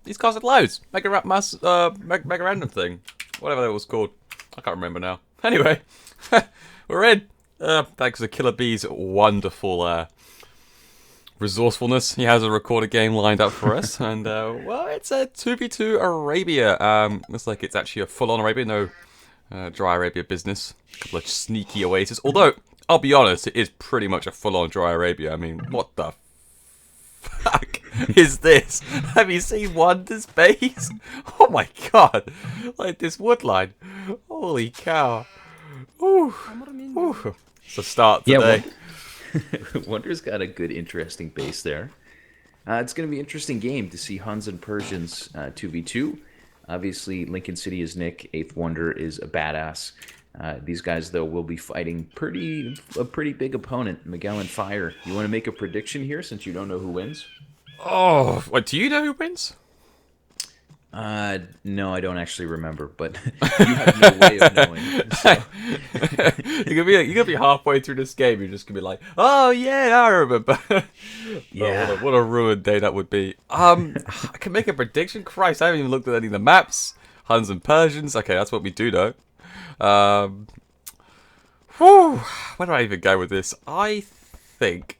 These cars had loads. Mega random thing. Whatever that was called. I can't remember now. Anyway, we're in. Thanks to KillerB's wonderful resourcefulness. He has a recorded game lined up for us. And, well, it's a 2v2 Arabia. Looks like it's actually a full-on Arabia. No dry Arabia business. A couple of sneaky oases. Although, I'll be honest, it is pretty much a full-on dry Arabia. I mean, what the fuck is this? Have you seen Wonder's base? Oh my god. Like this wood line. Holy cow. Ooh. Ooh. It's a start today. Yeah, Wonder's got a good, interesting base there. It's going to be an interesting game to see Huns and Persians 2v2. Obviously, Lincoln City is Nick. Eighth Wonder is a badass. These guys, though, will be fighting a pretty big opponent, Miguel and Fire. You want to make a prediction here since you don't know who wins? Oh, what, do you know who wins? No, I don't actually remember, but you have no way of knowing. So. You're gonna be halfway through this game. You're just gonna be like, "Oh yeah, I remember." Yeah. Oh, what a ruined day that would be. I can make a prediction. Christ, I haven't even looked at any of the maps. Huns and Persians. Okay, that's what we do though. Whew, where do I even go with this? I think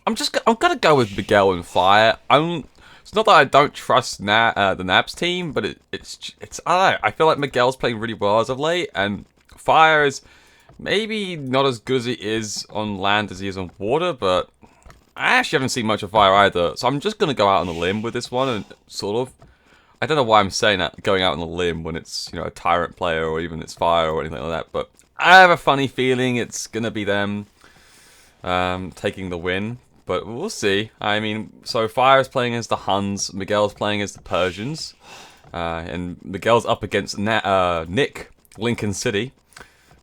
I'm gonna go with Miguel and Fire. It's not that I don't trust the Nabs team, but it's I don't know. I feel like Miguel's playing really well as of late, and Fire is maybe not as good as he is on land as he is on water, but I actually haven't seen much of Fire either. So I'm just gonna go out on a limb with this one and sort of. I don't know why I'm saying that, going out on a limb when it's, you know, a Tyrant player or even it's Fire or anything like that, but I have a funny feeling it's gonna be them taking the win. But we'll see. I mean, so Fire's playing as the Huns, Miguel's playing as the Persians, and Miguel's up against Nick, Lincoln City.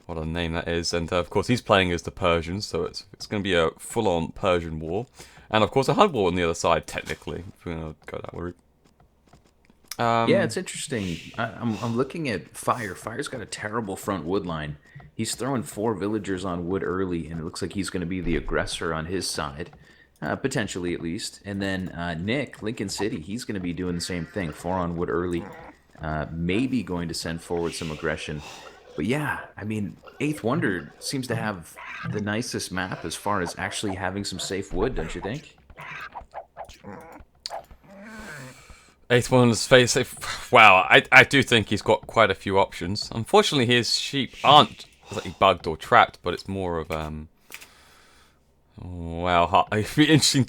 What a name that is. And of course, he's playing as the Persians, so it's going to be a full-on Persian war. And of course, a Hun war on the other side, technically, if we're going to go that route. Yeah, it's interesting. I'm looking at Fire. Fire's got a terrible front wood line. He's throwing 4 villagers on wood early, and it looks like he's going to be the aggressor on his side. Potentially, at least. And then Nick, Lincoln City, he's going to be doing the same thing. 4 on wood early. Maybe going to send forward some aggression. But yeah, I mean, Eighth Wonder seems to have the nicest map as far as actually having some safe wood, don't you think? Eighth Wonder's face. Wow, I do think he's got quite a few options. Unfortunately, his sheep aren't exactly bugged or trapped, but it's more of Wow, it'd be interesting.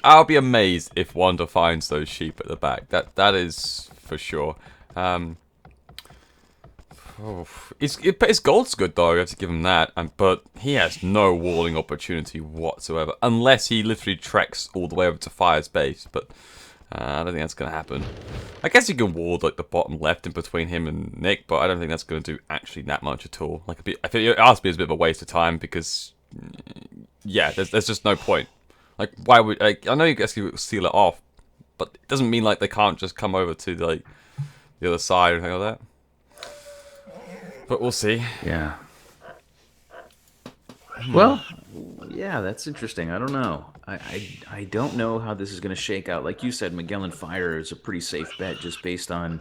I'll be amazed if Wanda finds those sheep at the back. That is for sure. His gold's good though. You have to give him that. But he has no walling opportunity whatsoever, unless he literally treks all the way over to Fire's base. But I don't think that's gonna happen. I guess you can wall like the bottom left in between him and Nick, but I don't think that's gonna do actually that much at all. Like, I think it asked me it's a bit of a waste of time because. Yeah, there's just no point. Like, why would I know you guys can seal it off, but it doesn't mean like they can't just come over to like the other side or anything like that. But we'll see. Yeah. Well, yeah, that's interesting. I don't know. I don't know how this is going to shake out. Like you said, Miguel and Fire is a pretty safe bet just based on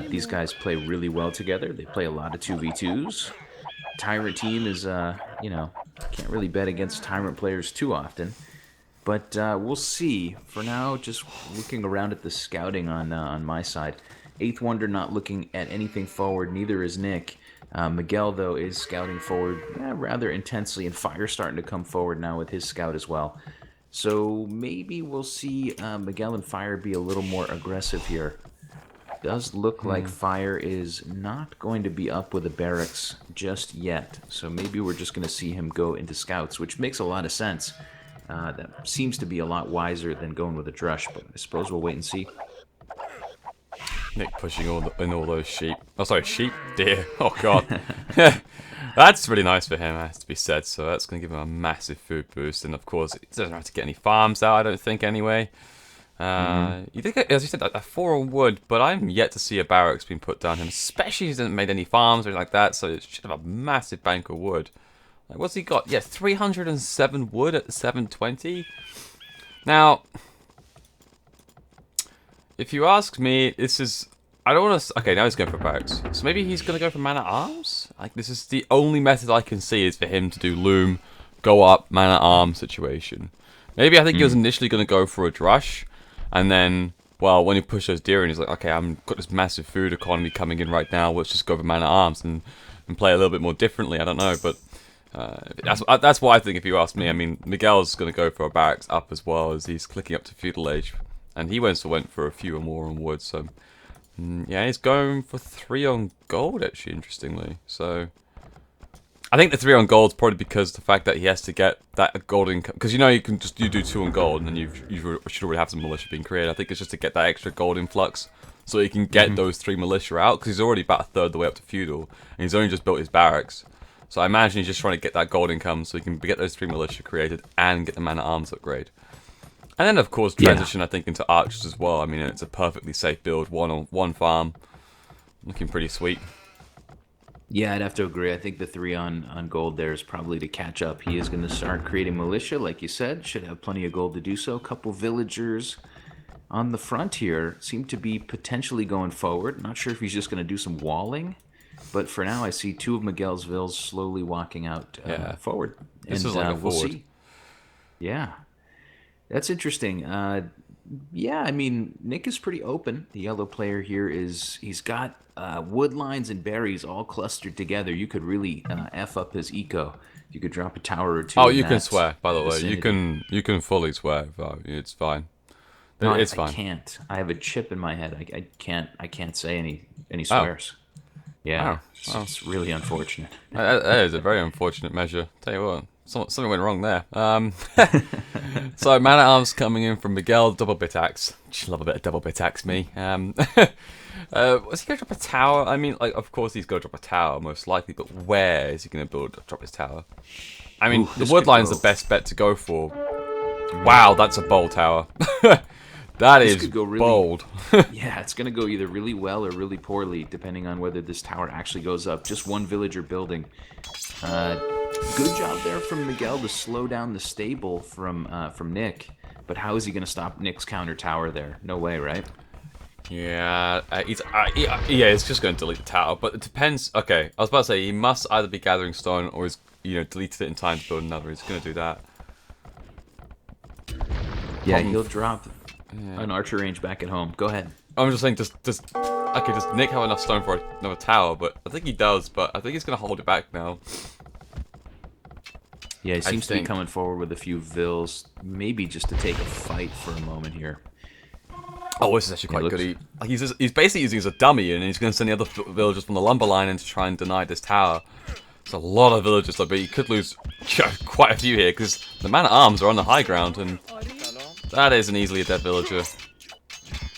these guys play really well together. They play a lot of 2v2s. Tyrant team is, you know, can't really bet against Tyrant players too often. But we'll see. For now, just looking around at the scouting on my side. Eighth Wonder not looking at anything forward, neither is Nick. Miguel, though, is scouting forward rather intensely, and Fire starting to come forward now with his scout as well. So maybe we'll see Miguel and Fire be a little more aggressive here. Does look like Fire is not going to be up with the barracks just yet. So maybe we're just going to see him go into scouts, which makes a lot of sense. That seems to be a lot wiser than going with a drush, but I suppose we'll wait and see. Nick pushing all those sheep. Oh, sorry, sheep? Deer. Oh, God. That's really nice for him, has to be said. So that's going to give him a massive food boost. And, of course, it doesn't have to get any farms out, I don't think, anyway. You think, as you said, a 4 on wood, but I'm yet to see a barracks being put down him, especially he hasn't made any farms or anything like that, so it should have a massive bank of wood. Like, what's he got? Yeah, 307 wood at 720. Now, If you ask me, this is... I don't want to... Okay, now he's going for barracks. So maybe he's going to go for man-at-arms? Like, this is the only method I can see is for him to do loom, go up, man-at-arms situation. Maybe I think he was initially going to go for a drush, and then, well, when he pushed those deer in, he's like, okay, I've got this massive food economy coming in right now, let's just go for man-at-arms and play a little bit more differently, I don't know, but... that's what I think if you ask me. I mean, Miguel's going to go for a barracks up as well as he's clicking up to feudal age. And he went for a few or more on wood, so... yeah, he's going for 3 on gold, actually, interestingly. So... I think the 3 on gold's probably because the fact that he has to get that gold income... Because you know you can just do 2 on gold and then you should already have some militia being created. I think it's just to get that extra gold influx so he can get those 3 militia out. Because he's already about a third of the way up to feudal. And he's only just built his barracks. So I imagine he's just trying to get that gold income so he can get those 3 militia created and get the man-at-arms upgrade. And then, of course, transition, I think, into archers as well. I mean, it's a perfectly safe build, one farm. Looking pretty sweet. Yeah, I'd have to agree. I think the 3 on gold there is probably to catch up. He is going to start creating militia, like you said. Should have plenty of gold to do so. A couple villagers on the front here seem to be potentially going forward. Not sure if he's just going to do some walling. But for now, I see 2 of Miguel's vills slowly walking out forward. This is like a we'll forward. see. Yeah. That's interesting. Yeah, I mean, Nick is pretty open. The yellow player here he's got wood lines and berries all clustered together. You could really F up his eco. You could drop a tower or 2. Oh, you can swear, by the way. You can fully swear. It's fine. No, It's I fine. can't. I have a chip in my head. I can't say any swears. Yeah, it's really unfortunate. That is a very unfortunate measure. Tell you what, something went wrong there. So man-at-arms coming in from Miguel, double bit axe. Just love a bit of double bit axe, me. Was he going to drop a tower? I mean, like, of course he's going to drop a tower, most likely, but where is he going to drop his tower? I mean, the woodline's the best bet to go for. Wow, that's a bold tower. That is could go really, bold. Yeah, it's going to go either really well or really poorly, depending on whether this tower actually goes up. Just one villager building. Good job there from Miguel to slow down the stable from Nick. But how is he going to stop Nick's counter tower there? No way, right? Yeah, it's just going to delete the tower, but it depends. Okay, I was about to say, he must either be gathering stone or he's, deleted it in time to build another. He's going to do that. Yeah, he'll drop an archer range back at home. Go ahead. I'm just saying, does Nick have enough stone for another tower? But I think he does, but I think he's going to hold it back now. Yeah, he seems to be coming forward with a few vills, maybe just to take a fight for a moment here. Oh, this is actually quite good. He's basically using it as a dummy, and he's going to send the other villagers from the lumber line in to try and deny this tower. There's a lot of villagers, but he could lose quite a few here, because the man-at-arms are on the high ground, and that isn't easily a dead villager.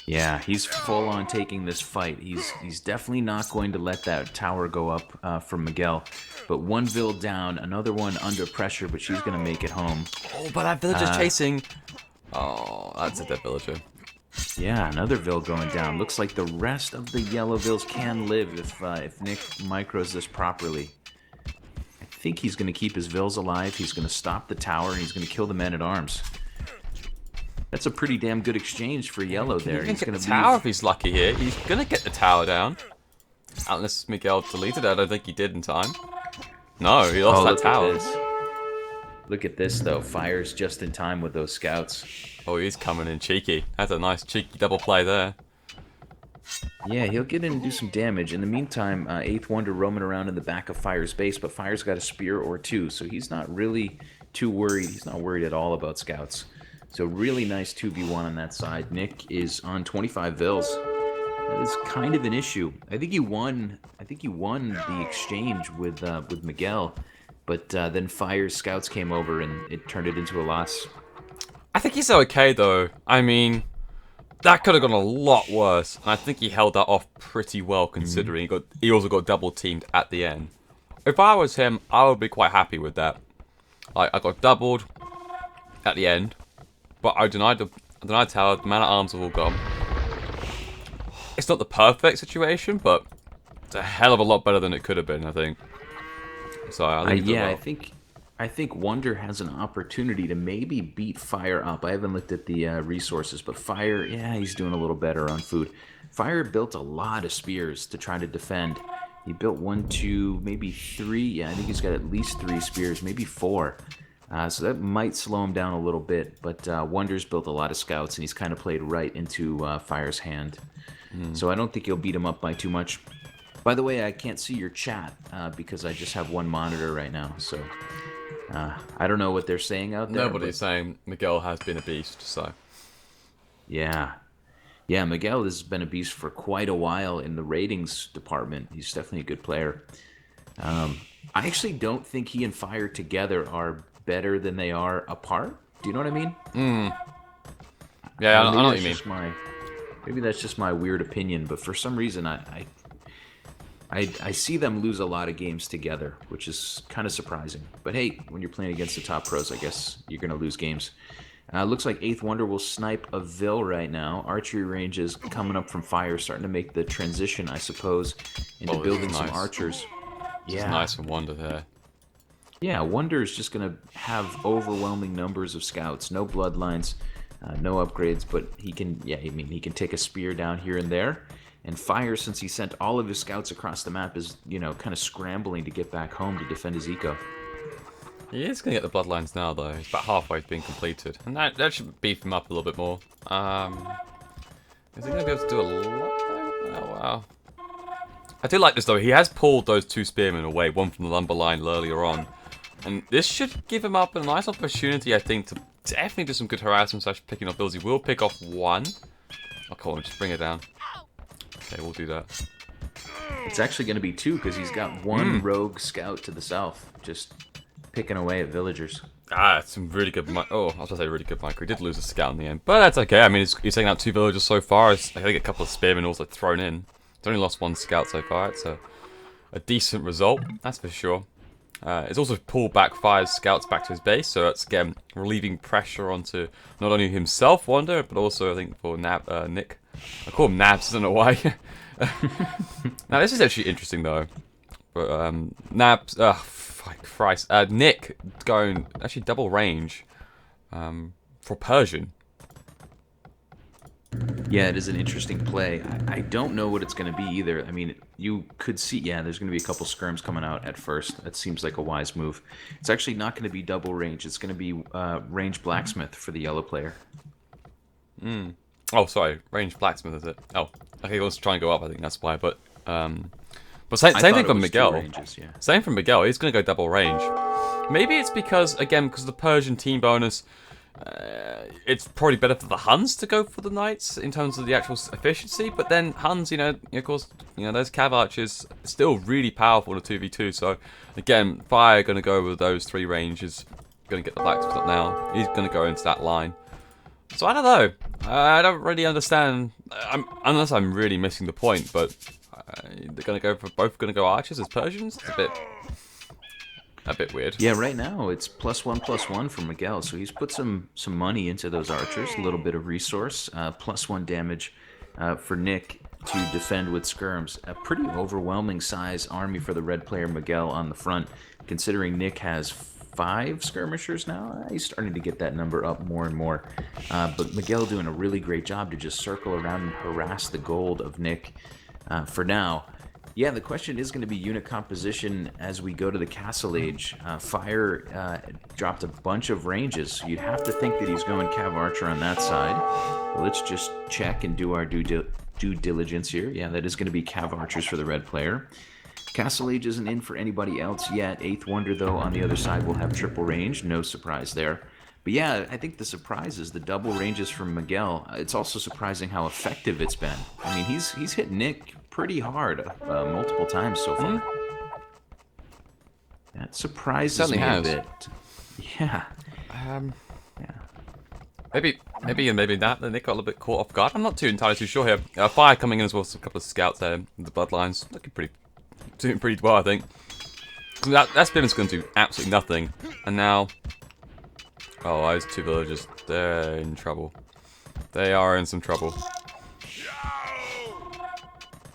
Yeah, he's full on taking this fight. He's definitely not going to let that tower go up from Miguel. But one vill down, another one under pressure, but she's going to make it home. Oh, but that villager's chasing. Oh, that's a dead villager. Yeah, another vill going down. Looks like the rest of the yellow vills can live if Nick micros this properly. I think he's going to keep his vills alive. He's going to stop the tower, and he's going to kill the men-at-arms. That's a pretty damn good exchange for yellow there. He's going to tower if he's lucky here. He's going to get the tower down. Unless Miguel deleted it. I don't think he did in time. No, he lost that tower. Look at this, though. Fires just in time with those scouts. Oh, he's coming in cheeky. That's a nice cheeky double play there. Yeah, he'll get in and do some damage. In the meantime, 8th Wonder roaming around in the back of Fire's base, but Fire's got a spear or 2, so he's not really too worried. He's not worried at all about scouts. So really nice 2v1 on that side. Nick is on 25 vills. That is kind of an issue. I think he won the exchange with Miguel, but then Fire's scouts came over and it turned it into a loss. I think he's okay though. I mean, that could have gone a lot worse, and I think he held that off pretty well considering he also got double teamed at the end. If I was him, I would be quite happy with that. Like, I got doubled at the end, but I denied tower. The man-at-arms have all gone. It's not the perfect situation, but it's a hell of a lot better than it could have been, I think. So I think I think I think Wonder has an opportunity to maybe beat Fire up. I haven't looked at the resources, but Fire, yeah, he's doing a little better on food. Fire built a lot of spears to try to defend. He built one, two, maybe three. Yeah, I think he's got at least three spears, maybe four. So that might slow him down a little bit, but Wonder's built a lot of scouts, and he's kind of played right into Fire's hand. So I don't think he'll beat him up by too much. By the way, I can't see your chat because I just have one monitor right now, so I don't know what they're saying out there. Nobody's saying Miguel has been a beast, so... Yeah. Yeah, Miguel has been a beast for quite a while in the ratings department. He's definitely a good player. I actually don't think he and Fire together are better than they are apart. Do you know what I mean? Yeah, I know what you mean. Maybe that's just my weird opinion, but for some reason I see them lose a lot of games together, which is kind of surprising. But hey, when you're playing against the top pros, I guess you're going to lose games. Looks like 8th Wonder will snipe a Vil right now. Archery range is coming up from Fire, starting to make the transition, I suppose, into building some archers. It's nice from Wonder there. Yeah, Wonder is just going to have overwhelming numbers of scouts. No bloodlines, no upgrades, but he can, he can take a spear down here and there. And Fire, since he sent all of his scouts across the map, is, kind of scrambling to get back home to defend his eco. He is going to get the bloodlines now, though. He's about halfway being completed. And that should beef him up a little bit more. Is he going to be able to do a lot, though? Oh, wow. I do like this, though. He has pulled those two spearmen away, one from the lumber line earlier on. And this should give him up a nice opportunity, I think, to definitely do some good harassment / picking off builds. He will pick off one. I'll call him, just bring it down. Okay, we'll do that. It's actually going to be two, because he's got one rogue scout to the south, just picking away at villagers. Some really good... I was going to say really good micro. He did lose a scout in the end, but that's okay. I mean, he's taken out 2 villagers so far. I think a couple of spearmen also thrown in. He's only lost 1 scout so far. It's a decent result, that's for sure. It's also pulled back 5 scouts back to his base, so that's, again, relieving pressure onto not only himself, Wonder, but also, I think, for Nick. I call him Nabs, I don't know why. Now, this is actually interesting, though. But, Nabs... Christ. Nick going actually double range for Persian. Yeah, it is an interesting play. I don't know what it's going to be either. I mean, you could see, there's going to be a couple skirms coming out at first. That seems like a wise move. It's actually not going to be double range. It's going to be range blacksmith for the yellow player. Oh, sorry. Range blacksmith, is it? Oh, okay, he wants to try and go up, I think that's why. But same thing from Miguel. Ranges, yeah. Same from Miguel. He's going to go double range. Maybe it's because of the Persian team bonus. It's probably better for the Huns to go for the Knights in terms of the actual efficiency. But then Huns, of course, those Cav archers still really powerful in a 2v2. So again, Fire going to go with those 3 ranges. Going to get the blacksmith up now. He's going to go into that line. So I don't know. I don't really understand. Unless I'm really missing the point, but. They're going to go for both going to go archers as Persians? It's a bit weird. Yeah, right now it's +1/+1 for Miguel, so he's put some money into those archers, a little bit of resource, +1 damage for Nick to defend with skirms. A pretty overwhelming size army for the red player Miguel on the front, considering Nick has 5 skirmishers now. He's starting to get that number up more and more. But Miguel doing a really great job to just circle around and harass the gold of Nick. For now, the question is going to be unit composition as we go to the Castle Age. Fire dropped a bunch of ranges, so you'd have to think that he's going Cav Archer on that side. But let's just check and do our due diligence here. Yeah, that is going to be Cav Archers for the red player. Castle Age isn't in for anybody else yet. 8th Wonder, though, on the other side will have triple range. No surprise there. But yeah, I think the surprise is the double ranges from Miguel. It's also surprising how effective it's been. I mean, he's hit Nick pretty hard multiple times so far. That surprises me a bit. Yeah. Maybe that Nick got a little bit caught off guard. I'm not entirely too sure here. Fire coming in as well, so a couple of scouts there. The bloodlines doing pretty well, I think. That spearman's going to do absolutely nothing. And now. Oh, those 2 villagers, they're in trouble. They are in some trouble.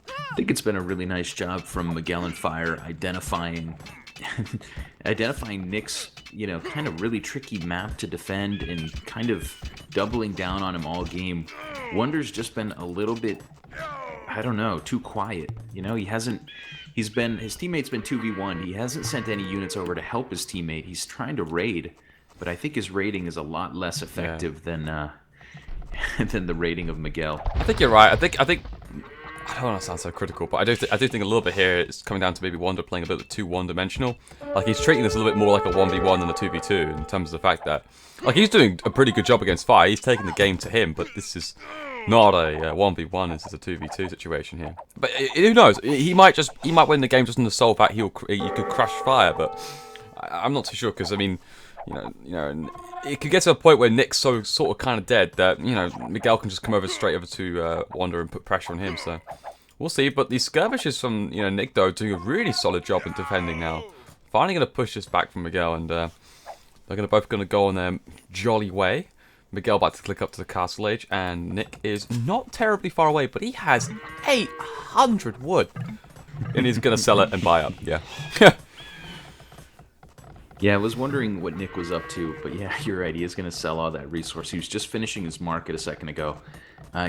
I think it's been a really nice job from Miguel and Fire identifying identifying Nick's, kind of really tricky map to defend and kind of doubling down on him all game. Wonder's just been a little bit, I don't know, too quiet. His teammate's been 2v1. He hasn't sent any units over to help his teammate. He's trying to raid, but I think his raiding is a lot less effective than than the raiding of Miguel. I think you're right. I think I don't want to sound so critical, but I do think a little bit here it's coming down to maybe Wonder playing a bit too one-dimensional. Like he's treating this a little bit more like a 1v1 than a 2v2 in terms of the fact that like he's doing a pretty good job against Fire. He's taking the game to him, but this is not a 1v1. This is a 2v2 situation here. But who knows? He might win the game just on the sole fact you could crush Fire, but I'm not too sure because I mean. It could get to a point where Nick's sort of kind of dead that Miguel can just come over straight over to Wonder and put pressure on him. So we'll see. But these skirmishes from Nick though doing a really solid job in defending now. Finally going to push this back from Miguel, and they're both going to go on their jolly way. Miguel about to click up to the castle age, and Nick is not terribly far away, but he has 800 wood, and he's going to sell it and buy up. Yeah. Yeah, I was wondering what Nick was up to, but yeah, you're right. He is going to sell all that resource. He was just finishing his market a second ago.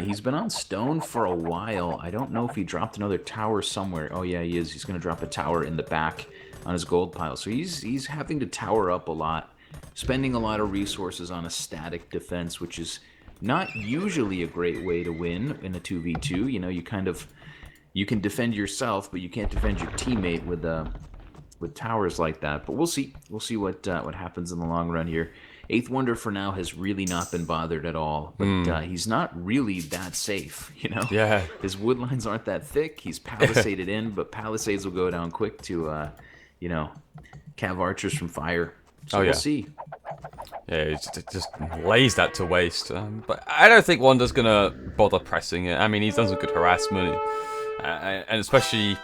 He's been on stone for a while. I don't know if he dropped another tower somewhere. Oh yeah, he is. He's going to drop a tower in the back on his gold pile. So he's having to tower up a lot, spending a lot of resources on a static defense, which is not usually a great way to win in a 2v2. You can defend yourself, but you can't defend your teammate with towers like that. But we'll see. We'll see what happens in the long run here. Eighth Wonder for now has really not been bothered at all. But he's not really that safe, Yeah. His wood lines aren't that thick. He's palisaded in, but palisades will go down quick to, cav archers from Fire. So we'll see. Yeah, he just lays that to waste. But I don't think Wonder's going to bother pressing it. I mean, he's done some good harassment. And especially,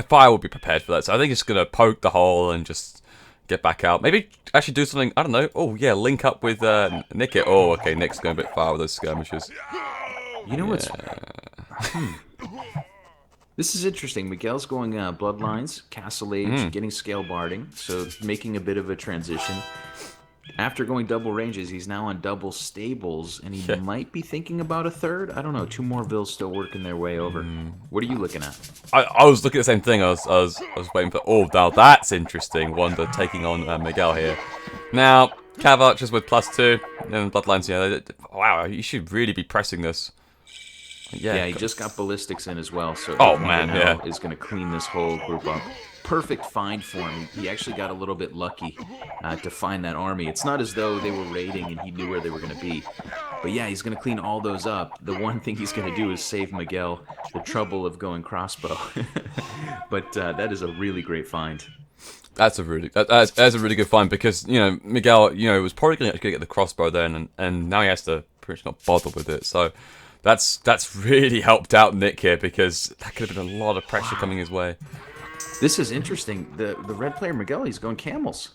Fire will be prepared for that. So I think it's going to poke the hole and just get back out. Maybe actually do something, I don't know. Oh, yeah, link up with Nick. Oh, okay, Nick's going a bit far with those skirmishes. You know what's... This is interesting. Miguel's going Bloodlines, Castle Age, getting Scale Barding, so making a bit of a transition. After going double ranges, he's now on double stables, and he might be thinking about a third. I don't know. 2 more vills still working their way over. What are you looking at? I was looking at the same thing. I was waiting for. Oh, now that's interesting. Wonder taking on Miguel here. Now Cav Archers with +2 and Bloodlines. Yeah, wow. You should really be pressing this. Yeah, he just got ballistics in as well. So is going to clean this whole group up. Perfect find for him. He actually got a little bit lucky to find that army. It's not as though they were raiding and he knew where they were going to be. But yeah, he's going to clean all those up. The one thing he's going to do is save Miguel the trouble of going crossbow. But that is a really great find. That's a really good find because Miguel was probably going to get the crossbow then, and now he has to pretty much not bother with it. So that's really helped out Nick here because that could have been a lot of pressure coming his way. This is interesting. The red player Miguel, he's going camels.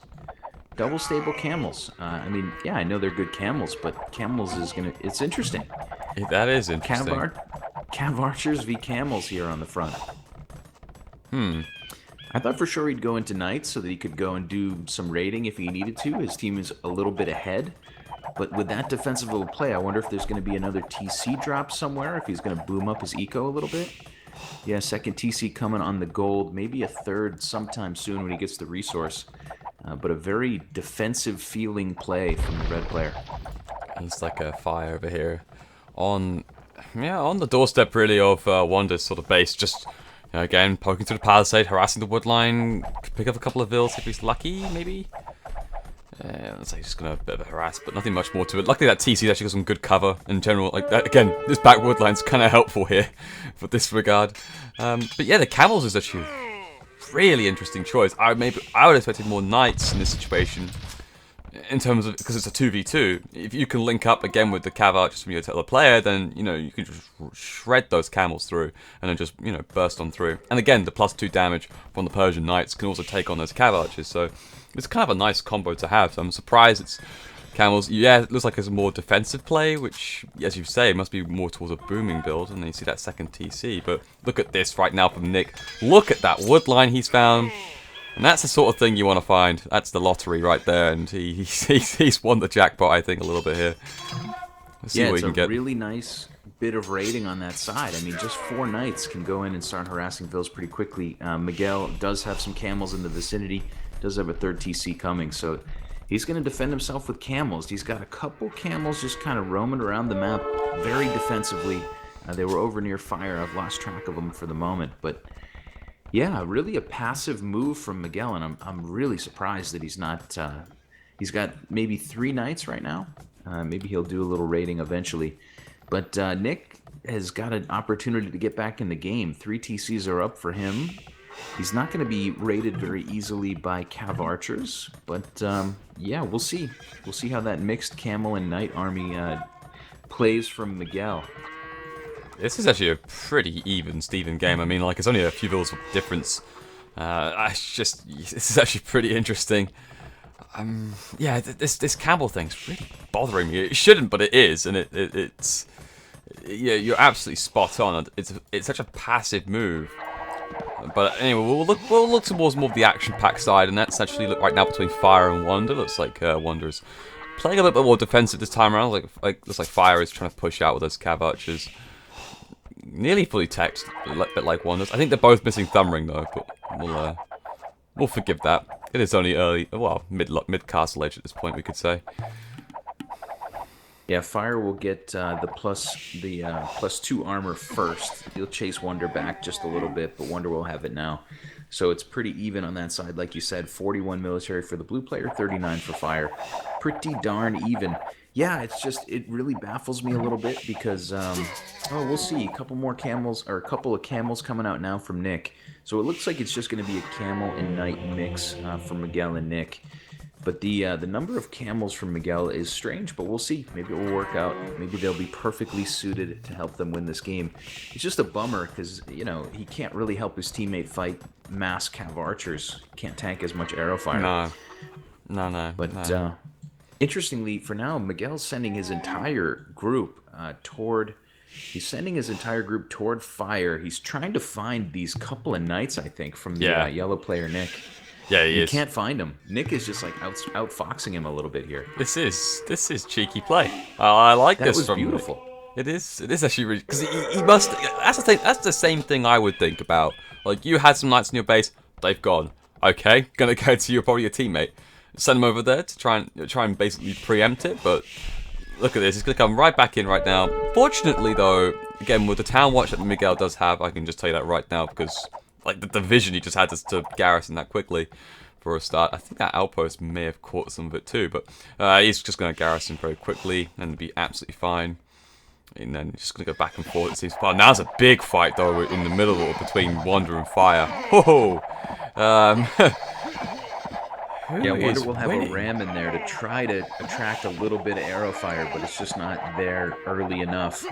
Double stable camels. I mean, yeah, I know they're good camels, but camels is going to... It's interesting. That is interesting. Cav archers v camels here on the front. I thought for sure he'd go into knights so that he could go and do some raiding if he needed to. His team is a little bit ahead. But with that defensive little play, I wonder if there's going to be another TC drop somewhere, if he's going to boom up his eco a little bit. Yeah, second TC coming on the gold, maybe a third sometime soon when he gets the resource. But a very defensive-feeling play from the red player. It's like a Fire over here on the doorstep really of Wander's sort of base. Just again poking through the palisade, harassing the wood line, pick up a couple of vills if he's lucky, maybe. Let's say he's just gonna a bit of a harass, but nothing much more to it. Luckily that TC's actually got some good cover in general. Like that, again, this back wood line's kind of helpful here for this regard. But yeah, the camels is actually a really interesting choice. I would have expected more knights in this situation, in terms of because it's a 2v2. If you can link up again with the cav archers from your other player, then you can just shred those camels through and then just burst on through. And again, the +2 damage from the Persian knights can also take on those cav archers. So it's kind of a nice combo to have. So I'm surprised it's camels. Yeah, it looks like it's a more defensive play, which, as you say, must be more towards a booming build. And then you see that second TC. But look at this right now from Nick. Look at that wood line he's found. And that's the sort of thing you want to find. That's the lottery right there, and he's won the jackpot, I think, a little bit here. Let's see what we can get. It's a really nice bit of rating on that side. I mean, just 4 knights can go in and start harassing vills pretty quickly. Miguel does have some camels in the vicinity, does have a 3rd TC coming, so he's going to defend himself with camels. He's got a couple camels just kind of roaming around the map very defensively. They were over near fire. I've lost track of them for the moment, but yeah, really a passive move from Miguel, and I'm really surprised that he's not. He's got maybe 3 knights right now. Maybe he'll do a little raiding eventually. But Nick has got an opportunity to get back in the game. 3 TCs are up for him. He's not going to be raided very easily by Cav archers. But yeah, we'll see. We'll see how that mixed camel and knight army plays from Miguel. This is actually a pretty even Steven game. I mean, like, it's only a few vills of difference. This is actually pretty interesting. Yeah, this camel thing's really bothering me. It shouldn't, but it is, and it's yeah, you're absolutely spot on. It's such a passive move. But anyway, we'll look towards more of the action-packed side, and that's actually right now between Fire and Wonder. Looks like Wonder's playing a little bit more defensive this time around. Looks like Fire is trying to push out with those Cav archers. Nearly fully teched, a bit like Wonders. I think they're both missing Thumb Ring though, but we'll forgive that. It is only early, well, mid castle age at this point, we could say. Yeah, Fire will get the +2 armor first. He'll chase Wonder back just a little bit, but Wonder will have it now. So it's pretty even on that side, like you said. 41 military for the blue player, 39 for Fire. Pretty darn even. Yeah, it's just, it really baffles me a little bit because, oh, we'll see. A couple more camels, or a couple of camels coming out now from Nick. So it looks like it's just going to be a camel and knight mix for Miguel and Nick. But the number of camels from Miguel is strange, but we'll see. Maybe it will work out. Maybe they'll be perfectly suited to help them win this game. It's just a bummer because, you know, he can't really help his teammate fight mass Cav archers. Can't tank as much arrow fire. No. But interestingly, for now, Miguel's sending his entire group toward... He's sending his entire group toward Fire. He's trying to find these couple of knights, I think, from the yellow player, Nick. Yeah, he is. Can't find him. Nick is just like outfoxing him a little bit here. This is cheeky play. I like this. That was beautiful. It is actually really, because he must. That's the thing. That's the same thing I would think about. Like, you had some knights in your base, they've gone. Okay, gonna go to probably your teammate. Send him over there to try and basically preempt it. But look at this. He's gonna come right back in right now. Fortunately, though, again with the town watch that Miguel does have, I can just tell you that right now because. Like, the division, he just had to garrison that quickly for a start. I think that outpost may have caught some of it too, but he's just going to garrison very quickly and be absolutely fine. And then just going to go back and forth, it seems. Well, now's a big fight, though, in the middle between Wonder and Fire. Whoa! Yeah, Wonder will have a ram in there to try to attract a little bit of arrow fire, but it's just not there early enough.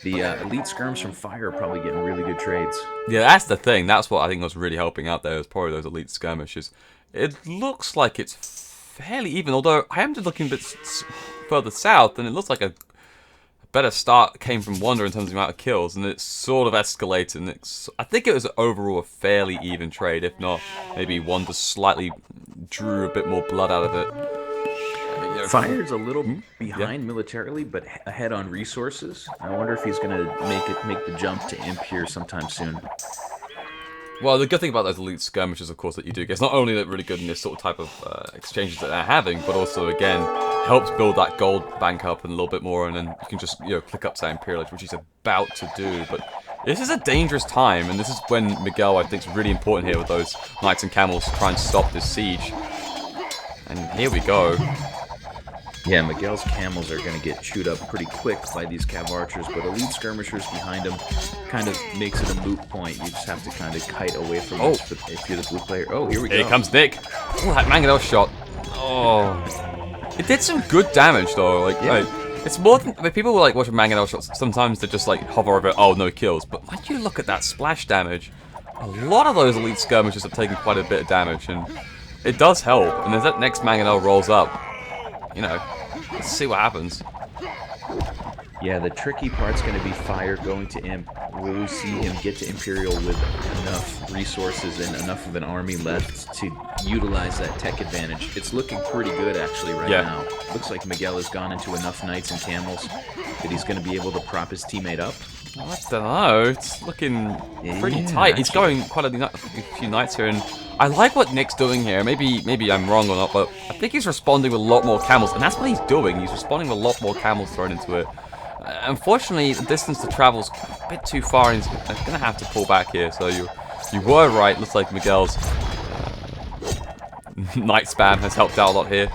The elite skirms from Fire are probably getting really good trades. Yeah, that's the thing. That's what I think was really helping out there, was probably those elite skirmishes. It looks like it's fairly even, although I am just looking a bit further south, and it looks like a better start came from Wonder in terms of the amount of kills, and it's sort of escalated. And I think it was overall a fairly even trade, if not maybe Wonder slightly drew a bit more blood out of it. Fire's a little behind militarily, but ahead on resources. I wonder if he's going to make the jump to Imp here sometime soon. Well, the good thing about those elite skirmishes, of course, that you do get, it's not only that really good in this sort of type of exchanges that they're having, but also, again, helps build that gold bank up and a little bit more, and then you can just, click up to that Imperial Edge, which he's about to do. But this is a dangerous time, and this is when Miguel, I think, is really important here with those Knights and Camels to try and stop this siege. And here we go. Yeah, Miguel's camels are going to get chewed up pretty quick by these Cav archers, but elite skirmishers behind him kind of makes it a moot point. You just have to kind of kite away from this if you're the blue player. Oh, here we go. Here comes Nick. Oh, that Mangonel shot. Oh. It did some good damage, though. Like, it's more than... I mean, people will, like, watch Mangonel shots. Sometimes they just, like, hover over it. Oh, no kills. But when you look at that splash damage, a lot of those elite skirmishers have taken quite a bit of damage, and it does help. And as that next Mangonel rolls up, let's see what happens. Yeah, the tricky part's going to be Fire going to Imp. Will we see him get to Imperial with enough resources and enough of an army left to utilize that tech advantage? It's looking pretty good, actually, right Yeah. now. Looks like Miguel has gone into enough Knights and Camels that he's going to be able to prop his teammate up. I don't know. It's looking pretty Yeah, tight. He's actually. going quite a few knights here, and I like what Nick's doing here. Maybe I'm wrong or not, but I think he's responding with a lot more camels, and that's what he's doing. He's responding with a lot more camels thrown into it. Unfortunately, the distance to travel is a bit too far, and he's going to have to pull back here. So you were right. Looks like Miguel's knight spam has helped out a lot here.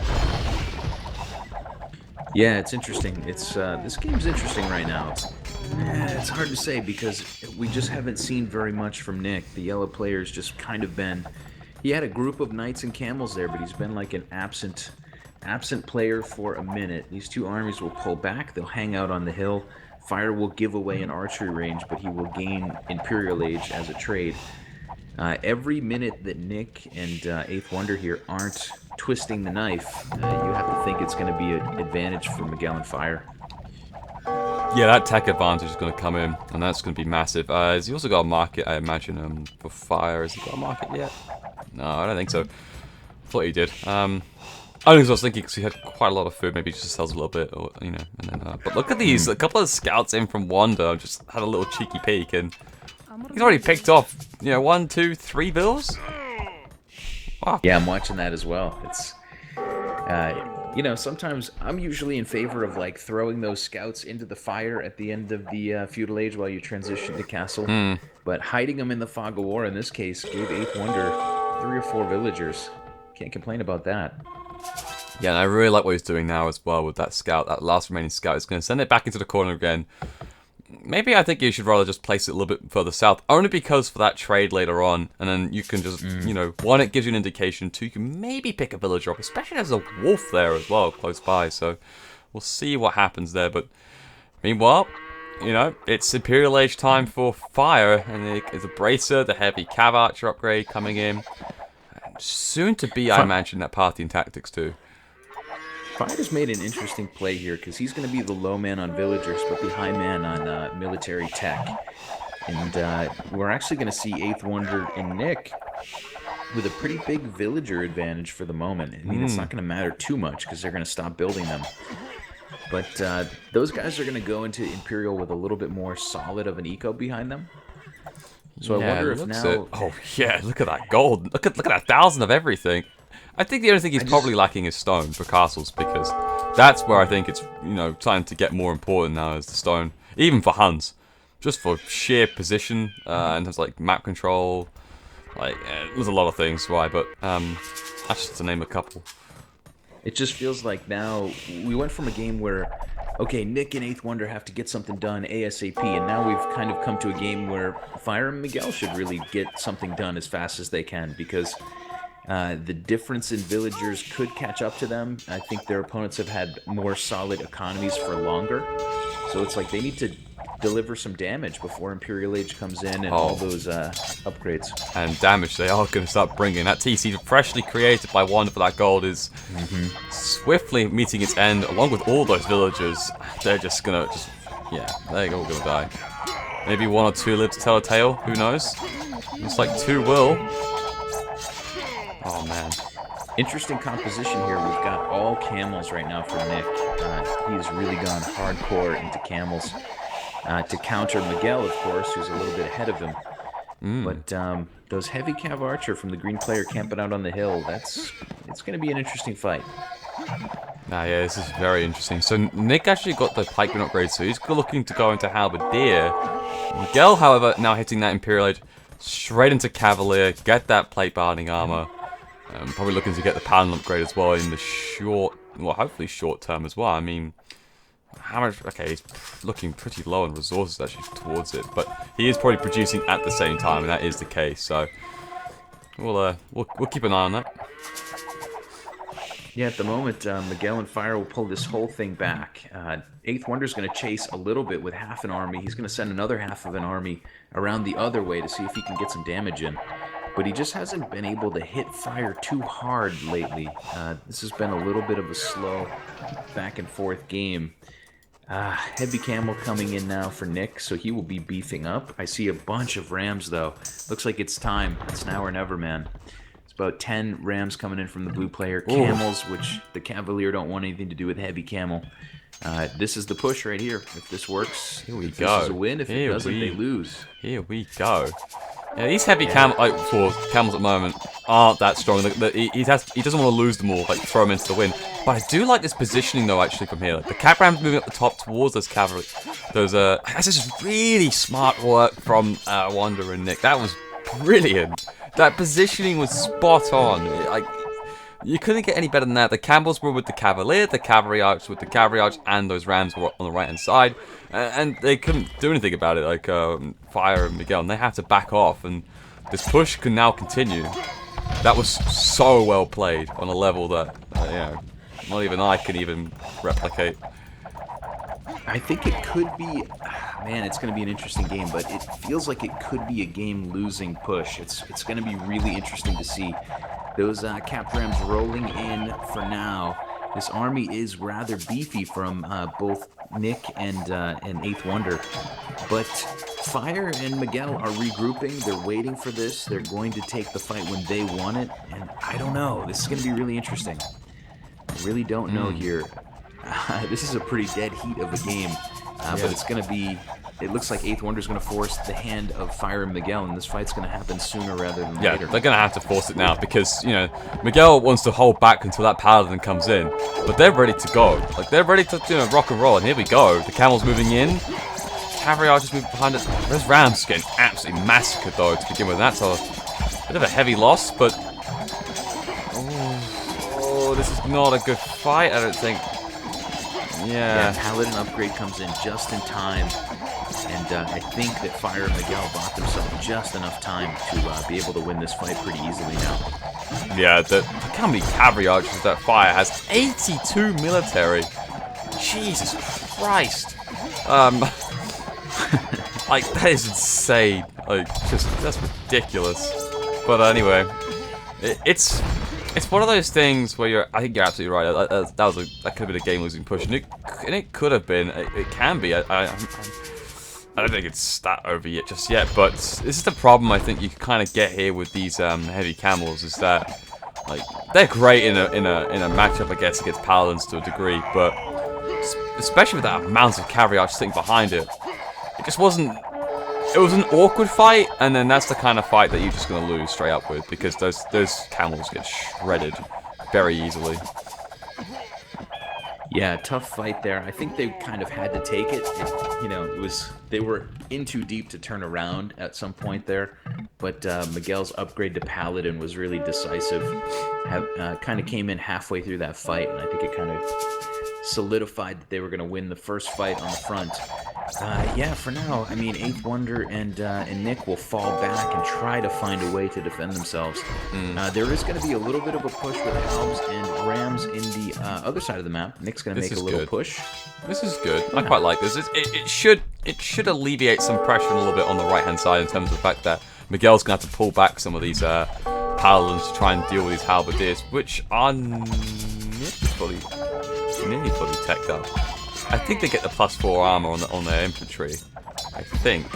Yeah, it's interesting. It's this game's interesting right now. It's hard to say because we just haven't seen very much from Nick. The yellow player's just kind of been. He had a group of knights and camels there, but he's been like an absent player for a minute. These two armies will pull back. They'll hang out on the hill. Fire will give away an archery range, but he will gain Imperial Age as a trade. Every minute that Nick and Eighth Wonder here aren't twisting the knife, you have to think it's going to be an advantage for Miguel and Fire. Yeah, that tech advantage is going to come in, and that's going to be massive. Has he also got a market, I imagine, for Fire? Has he got a market yet? No, I don't think so. Thought he did. I think I was thinking because he had quite a lot of food. Maybe he just sells a little bit, or you know. And then, but look at these. A couple of scouts in from Wanda just had a little cheeky peek, and he's already picked off, 1, 2, 3 bills. Wow. Yeah, I'm watching that as well. It's, sometimes I'm usually in favor of like throwing those scouts into the fire at the end of the feudal age while you transition to castle. But hiding them in the fog of war in this case gave Eighth Wonder 3 or 4 villagers. Can't complain about that. Yeah, and I really like what he's doing now as well with that scout, that last remaining scout. He's going to send it back into the corner again. Maybe I think you should rather just place it a little bit further south, only because for that trade later on, and then you can just, one, it gives you an indication, two, you can maybe pick a villager up, especially there's a wolf there as well, close by, so we'll see what happens there, but meanwhile, it's Imperial Age time for Fire, and there's a Bracer, the heavy Cav Archer upgrade coming in, and soon to be, I imagine, that Parthian Tactics too. Fire's made an interesting play here because he's going to be the low man on villagers, but the high man on military tech. And we're actually going to see Eighth Wonder and Nick with a pretty big villager advantage for the moment. I mean, it's not going to matter too much because they're going to stop building them. But those guys are going to go into Imperial with a little bit more solid of an eco behind them. So I wonder if now... Oh, yeah, look at that gold. Look at 1,000 of everything. I think the only thing he's probably lacking is stone for castles, because that's where I think it's, starting to get more important now is the stone. Even for Huns. Just for sheer position, and there's like map control. There's a lot of things why, but that's just to name a couple. It just feels like now we went from a game where, okay, Nick and Eighth Wonder have to get something done ASAP, and now we've kind of come to a game where Fire and Miguel should really get something done as fast as they can, because the difference in villagers could catch up to them. I think their opponents have had more solid economies for longer, so it's like they need to deliver some damage before Imperial Age comes in and all those upgrades. And damage they are going to start bringing. That TC freshly created by Wanda for that gold is swiftly meeting its end, along with all those villagers. They're just going to, they're all going to die. Maybe 1 or 2 live to tell a tale, who knows? Looks like 2 will. Oh, man. Interesting composition here. We've got all camels right now for Nick. He's really gone hardcore into camels to counter Miguel, of course, who's a little bit ahead of him. But those heavy Cav Archer from the green player camping out on the hill, it's going to be an interesting fight. Yeah, this is very interesting. So Nick actually got the pikeman upgrade, so he's looking to go into Halberdier. Miguel, however, now hitting that Imperial Age straight into Cavalier, get that plate binding armor. Probably looking to get the paladin upgrade as well in the hopefully short term as well. I mean, how much? Okay, he's looking pretty low on resources actually towards it, but he is probably producing at the same time, and that is the case. So we'll keep an eye on that. Yeah, at the moment, Miguel and Fire will pull this whole thing back. Eighth Wonder's going to chase a little bit with half an army. He's going to send another half of an army around the other way to see if he can get some damage in. But he just hasn't been able to hit Fire too hard lately. This has been a little bit of a slow back and forth game. Heavy Camel coming in now for Nick, so he will be beefing up. I see a bunch of Rams, though. Looks like it's time. It's now or never, man. It's about 10 Rams coming in from the blue player. Ooh. Camels, which the Cavalier don't want anything to do with Heavy Camel. This is the push right here. If this works, Here we if go. this is a win. If it doesn't, they lose. Here we go. Yeah, these heavy camels at the moment aren't that strong. He doesn't want to lose them all, like throw them into the wind. But I do like this positioning though, actually, from here. Like, the Cap Rams moving up the top towards those cavalry. That's just really smart work from Wanda and Nick. That was brilliant. That positioning was spot on. Like, you couldn't get any better than that. The Campbells were with the Cavalier, the Cavalry Arch with the Cavalry Arch, and those Rams were on the right-hand side. And they couldn't do anything about it, like Fire and Miguel, and they had to back off, and this push can now continue. That was so well played on a level that, not even I can even replicate. I think it could be, man, it's going to be an interesting game, but it feels like it could be a game-losing push. It's going to be really interesting to see those Cap Rams rolling in for now. This army is rather beefy from both Nick and Eighth Wonder, but Fire and Miguel are regrouping. They're waiting for this. They're going to take the fight when they want it, and I don't know. This is going to be really interesting. I really don't know here. This is a pretty dead heat of a game, but it's going to be... It looks like Eighth Wonder's going to force the hand of Fire and Miguel, and this fight's going to happen sooner rather than later. Yeah, they're going to have to force it now because, Miguel wants to hold back until that Paladin comes in. But they're ready to go. Like, they're ready to, rock and roll, and here we go. The Camel's moving in. Cavalry are just moving behind it. Those Rams getting absolutely massacred, though, to begin with. That's a bit of a heavy loss, but... Oh, this is not a good fight, I don't think. Yeah, Paladin upgrade comes in just in time, and I think that Fire and Miguel bought themselves just enough time to be able to win this fight pretty easily now. Yeah, look how many cavalry archers that Fire has. 82 military. Jesus Christ. Like, that is insane. Like, that's ridiculous. But anyway, it's one of those things where I think you're absolutely right. That could have been a game-losing push, and it could have been. It can be. I don't think it's that over yet just yet. But this is the problem I think you kind of get here with these heavy camels is that like they're great in a matchup, I guess, against paladins to a degree, but especially with that amount of cavalry archers sitting behind it, it just wasn't. It was an awkward fight, and then that's the kind of fight that you're just going to lose straight up with, because those camels get shredded very easily. Yeah, tough fight there. I think they kind of had to take it. They were in too deep to turn around at some point there, but Miguel's upgrade to Paladin was really decisive. Kind of came in halfway through that fight, and I think it kind of solidified that they were going to win the first fight on the front. Yeah, for now, I mean, Eighth Wonder and Nick will fall back and try to find a way to defend themselves. There is going to be a little bit of a push with Halbs and Rams in the other side of the map. Nick's going to make a little push. This is good. I quite like this. It should alleviate some pressure a little bit on the right-hand side in terms of the fact that Miguel's going to have to pull back some of these paladins to try and deal with these halberdiers, which are nearly fully teched up. I think they get the +4 armor on their infantry. I think.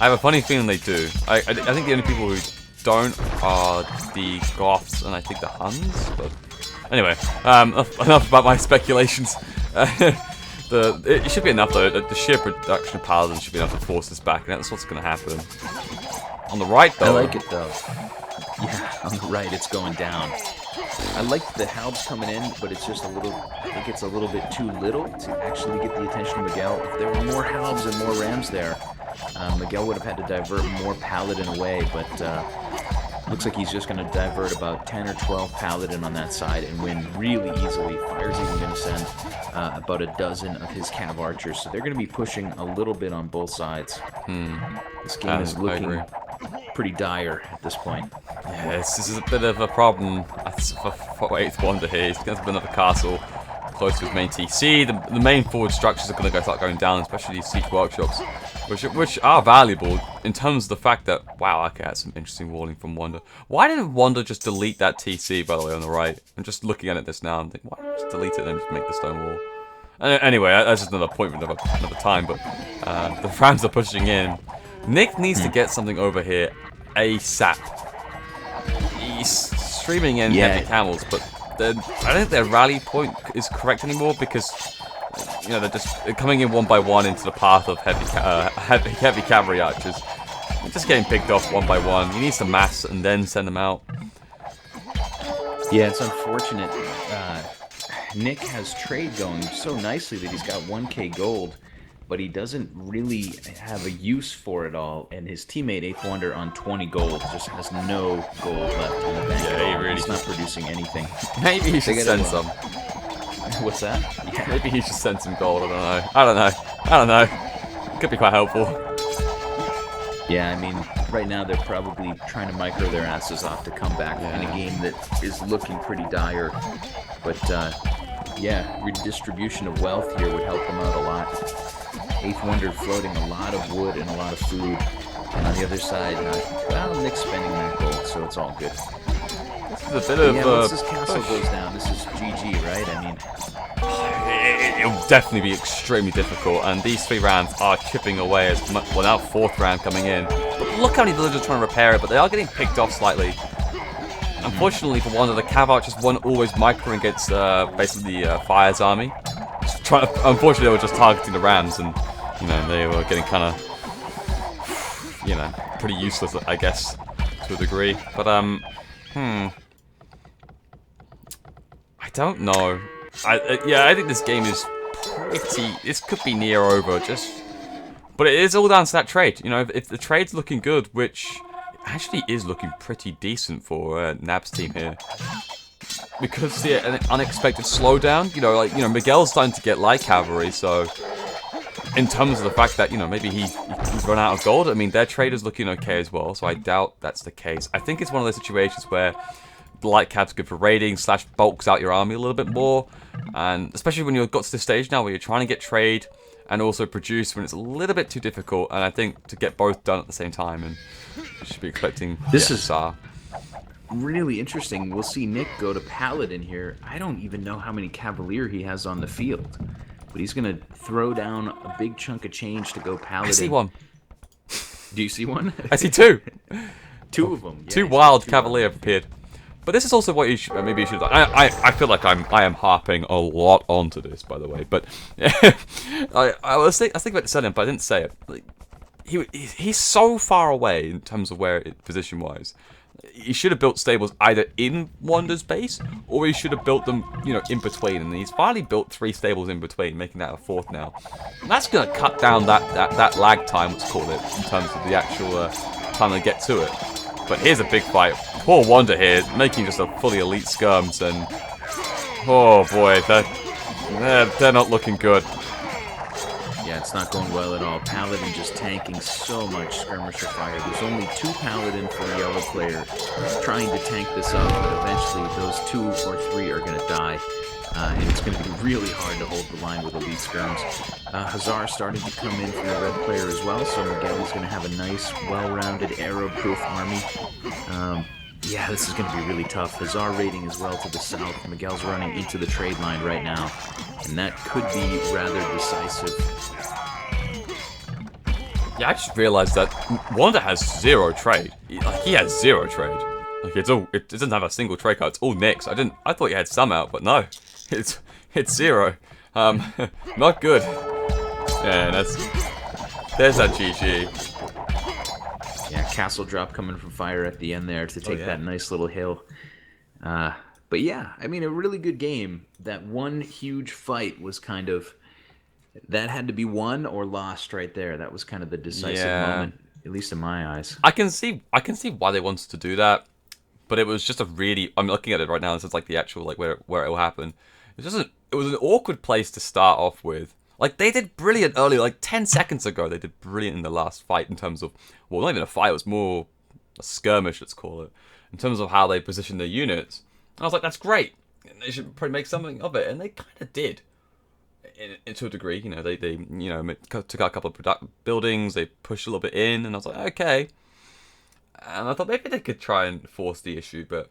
I have a funny feeling they do. I think the only people who don't are the Goths and I think the Huns. But anyway, enough about my speculations. It should be enough though. The sheer production of paladins should be enough to force this back, and that's what's going to happen. On the right though. I like it though. Yeah, on the right it's going down. I like the Halbs coming in, but it's just I think it's a little bit too little to actually get the attention of Miguel. If there were more Halbs and more Rams there, Miguel would have had to divert more Paladin away, but looks like he's just going to divert about 10 or 12 Paladin on that side and win really easily. Fire's even going to send about a dozen of his Cav Archers, so they're going to be pushing a little bit on both sides. This game is looking pretty dire at this point. Yeah, this is a bit of a problem for Eighth Wonder here. He's going to have another castle close to his main TC. The main forward structures are going to start going down, especially these siege workshops, which are valuable in terms of the fact that, wow, okay, that's some interesting warning from Wonder. Why didn't Wonder just delete that TC, by the way, on the right? I'm just looking at it this now and think, why don't you just delete it and just make the stone wall? Anyway, that's just another point for another time. But the Rams are pushing in. Nick needs to get something over here ASAP. He's streaming in heavy camels, but I don't think their rally point is correct anymore because they're just coming in one by one into the path of heavy cavalry archers. They're just getting picked off one by one. He needs to mass and then send them out. Yeah, it's unfortunate. Nick has trade going so nicely that he's got 1k gold, but he doesn't really have a use for it all, and his teammate 8th Wonder on 20 gold just has no gold left in the bank at all. He's not producing anything. Maybe he should send some. What's that? Yeah. Maybe he should send some gold, I don't know. Could be quite helpful. Yeah, I mean, right now they're probably trying to micro their asses off to come back in a game that is looking pretty dire. But, yeah, redistribution of wealth here would help them out a lot. 8th Wonder floating a lot of wood and a lot of food. And on the other side, well, Nick's spending that gold, so it's all good. This is a bit of once this castle goes down, this is GG, right? I mean, it'll definitely be extremely difficult, and these 3 rounds are chipping away as much. Well, now 4th round coming in. But look how many villagers are trying to repair it, but they are getting picked off slightly. Unfortunately for one of the Cav archers, one always micro against basically the Fire's army. Unfortunately, they were just targeting the Rams, and they were getting kind of pretty useless, I guess, to a degree. But I don't know. I think this game is pretty. This could be near over, but it is all down to that trade. If the trade's looking good, which actually is looking pretty decent for Nab's team here, because an unexpected slowdown. Miguel's starting to get light cavalry, so in terms of the fact that maybe he's run out of gold. I mean, their trade is looking okay as well, so I doubt that's the case. I think it's one of those situations where the light cab's good for raiding / bulks out your army a little bit more, and especially when you've got to this stage now where you're trying to get trade and also produce when it's a little bit too difficult. And I think to get both done at the same time, and you should be expecting this is really interesting. We'll see Nick go to Paladin here. I don't even know how many Cavalier he has on the field, but he's going to throw down a big chunk of change to go Paladin. I see one. Do you see one? I see 2. 2 of them. Yeah, 2 wild Cavalier have appeared. But this is also what you should, maybe you should. I feel like I am harping a lot onto this, by the way. But I was thinking about selling him, but I didn't say it. Like, he's so far away in terms of where position wise. He should have built stables either in Wonder's base, or he should have built them, in between. And he's finally built 3 stables in between, making that a 4th now. And that's going to cut down that lag time, let's call it, in terms of the actual time they get to it. But here's a big fight. Poor Wonder here, making just a fully elite skirms, and oh boy, they're not looking good. Yeah, it's not going well at all. Paladin just tanking so much skirmisher fire. There's only 2 Paladin for a yellow player trying to tank this up, but eventually those 2 or 3 are going to die. And it's going to be really hard to hold the line with elite skirms. Hazar starting to come in from the red player as well, so Miguel is going to have a nice, well-rounded, arrow-proof army. Yeah, this is going to be really tough. Hazar raiding as well to the south. Miguel's running into the trade line right now, and that could be rather decisive. Yeah, I just realized that Wanda has 0 trade. He has 0 trade. Like it doesn't have a single trade card. It's all Nick's. I thought you had some out, but no, it's 0. Not good. Yeah, there's that GG. Yeah, castle drop coming from fire at the end there to take that nice little hill. But yeah, I mean, a really good game. That one huge fight was kind of, that had to be won or lost right there. That was kind of the decisive moment, at least in my eyes. I can see why they wanted to do that, but it was just a really, I'm looking at it right now. This is like the actual where it will happen. It was an awkward place to start off with. Like, they did brilliant earlier, like 10 seconds ago, they did brilliant in the last fight in terms of, well, not even a fight, it was more a skirmish, let's call it, in terms of how they positioned their units. And I was like, that's great. They should probably make something of it, and they kind of did, to a degree. They took out a couple of buildings, they pushed a little bit in, and I was like, okay. And I thought maybe they could try and force the issue, but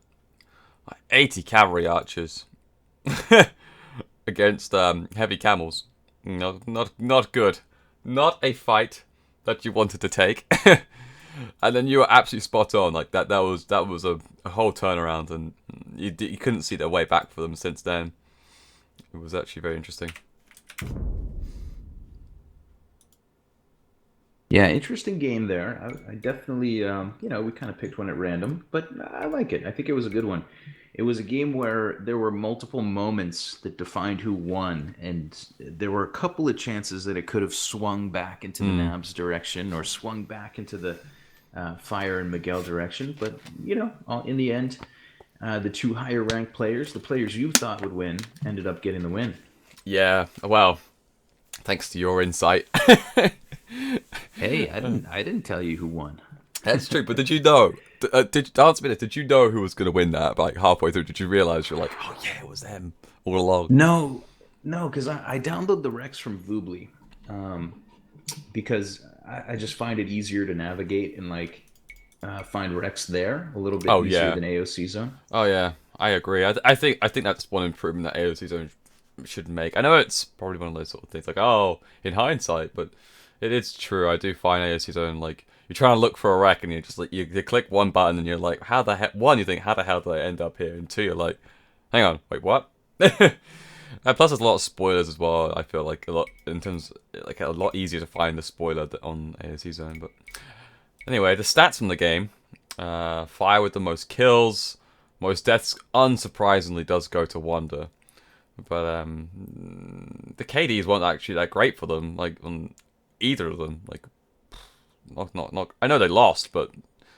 80 cavalry archers. against heavy camels. Not good. Not a fight that you wanted to take. And then you were absolutely spot on. Like that was a whole turnaround, and you couldn't see their way back for them since then. It was actually very interesting. Yeah, interesting game there. I definitely, we kind of picked one at random, but I like it. I think it was a good one. It was a game where there were multiple moments that defined who won, and there were a couple of chances that it could have swung back into the Mm. Nabs direction or swung back into the Fire and Miguel direction. But, in the end, the two higher ranked players, the players you thought would win, ended up getting the win. Yeah. Well, thanks to your insight. Hey, I didn't tell you who won. That's true, but did you know? Did answer me this? Did you know who was going to win that? Like halfway through, did you realize you're like, oh yeah, it was them all along? No, no, because I download the Rex from Voobly, because I just find it easier to navigate and find Rex there a little bit Oh easier yeah, than AOC Zone. oh yeah, I agree. I think that's one improvement that AOC Zone should make. I know it's probably one of those sort of things like, oh, in hindsight, but it is true. I do find AOC Zone like you're trying to look for a wreck and you just like you click one button and you're like, how the heck? One, you think, how the hell did I end up here? And two, you're like, hang on, wait, what? And plus, there's a lot of spoilers as well. I feel like a lot in terms like a lot easier to find the spoiler on AOC Zone. But anyway, the stats from the game: Fire with the most kills, most deaths. Unsurprisingly, does go to Wonder, but the KDs weren't actually that great for them. Like on either of them, like not. I know they lost, but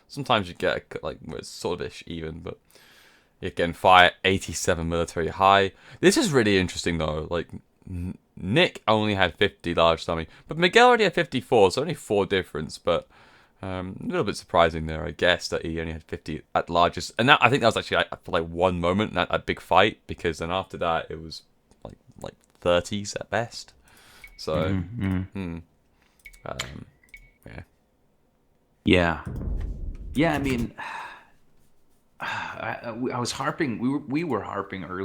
sometimes you get like where it's sort of ish even, but. Again, Fire 87 military high. This is really interesting though. Like Nick only had 50 large dummy, but Miguel already had 54, so only 4 difference. But a little bit surprising there, I guess, that he only had 50 at largest. And that I think that was actually for like one moment, that big fight, because then after that it was like 30s at best. So, um, yeah. Yeah, yeah. I mean, I was harping. We were harping earlier.